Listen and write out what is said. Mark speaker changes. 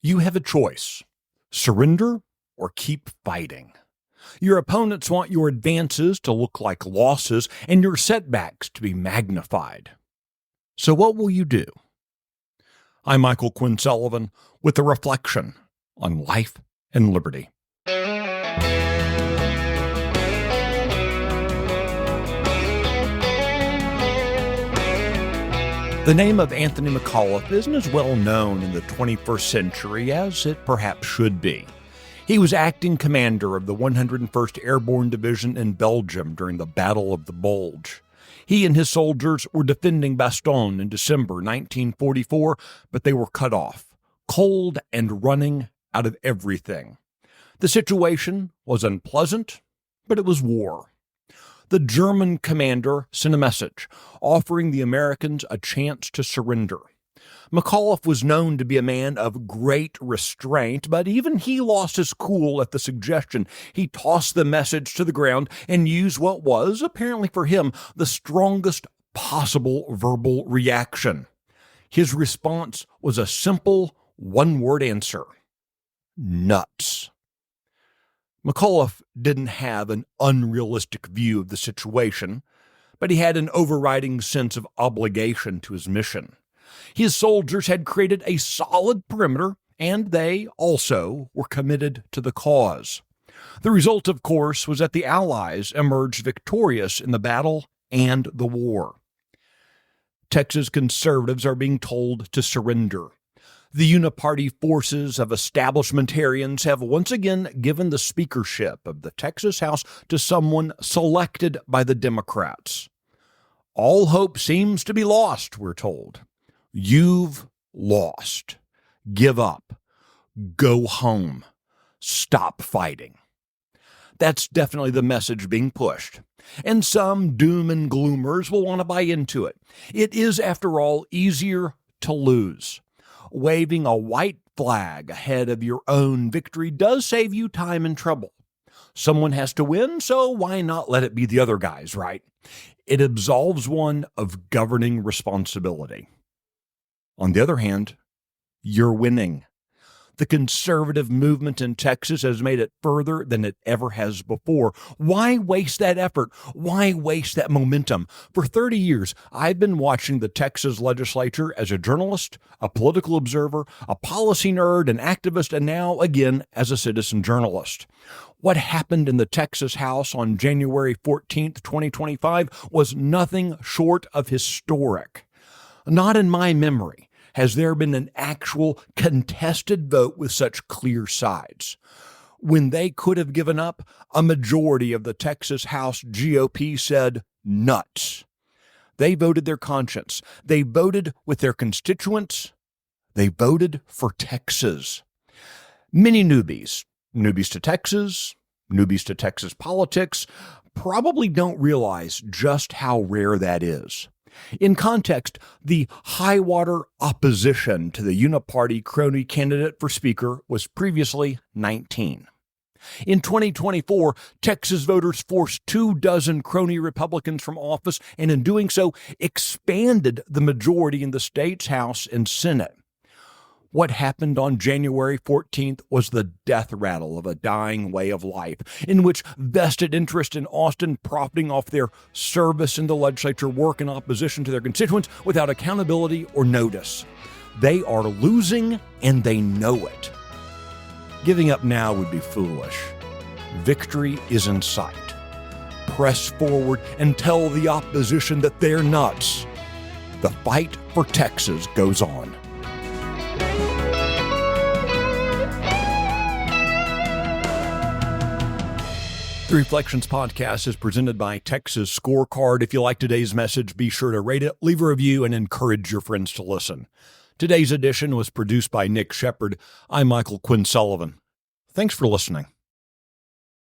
Speaker 1: You have a choice: surrender or keep fighting. Your opponents want your advances to look like losses and your setbacks to be magnified. So what will you do? I'm Michael Quinn Sullivan with a reflection on life and liberty. The name of Anthony McAuliffe isn't as well known in the 21st century as it perhaps should be. He was acting commander of the 101st Airborne Division in Belgium during the Battle of the Bulge. He and his soldiers were defending Bastogne in December 1944, but they were cut off, cold and running out of everything. The situation was unpleasant, but it was war. The German commander sent a message offering the Americans a chance to surrender. McAuliffe was known to be a man of great restraint, but even he lost his cool at the suggestion. He tossed the message to the ground and used what was, apparently for him, the strongest possible verbal reaction. His response was a simple one-word answer: nuts. McAuliffe didn't have an unrealistic view of the situation, but he had an overriding sense of obligation to his mission. His soldiers had created a solid perimeter, and they also were committed to the cause. The result, of course, was that the Allies emerged victorious in the battle and the war. Texas conservatives are being told to surrender. The uniparty forces of establishmentarians have once again given the speakership of the Texas House to someone selected by the Democrats. All hope seems to be lost, we're told. You've lost. Give up. Go home. Stop fighting. That's definitely the message being pushed. And some doom and gloomers will want to buy into it. It is, after all, easier to lose. Waving a white flag ahead of your own victory does save you time and trouble. Someone has to win, so why not let it be the other guys, right? It absolves one of governing responsibility. On the other hand, you're winning. The conservative movement in Texas has made it further than it ever has before. Why waste that effort? Why waste that momentum? For 30 years, I've been watching the Texas legislature as a journalist, a political observer, a policy nerd, an activist, and now, again, as a citizen journalist. What happened in the Texas House on January 14th, 2025 was nothing short of historic. Not in my memory has there been an actual contested vote with such clear sides. When they could have given up, a majority of the Texas House GOP said nuts. They voted their conscience. They voted with their constituents. They voted for Texas. Many newbies to Texas politics, probably don't realize just how rare that is. In context, the high-water opposition to the uniparty crony candidate for Speaker was previously 19. In 2024, Texas voters forced 24 crony Republicans from office and in doing so expanded the majority in the state's House and Senate. What happened on January 14th was the death rattle of a dying way of life, in which vested interest in Austin profiting off their service in the legislature work in opposition to their constituents without accountability or notice. They are losing, and they know it. Giving up now would be foolish. Victory is in sight. Press forward and tell the opposition that they're nuts. The fight for Texas goes on. The Reflections Podcast is presented by Texas Scorecard. If you like today's message, be sure to rate it, leave a review, and encourage your friends to listen. Today's edition was produced by Nick Shepard. I'm Michael Quinn Sullivan. Thanks for listening.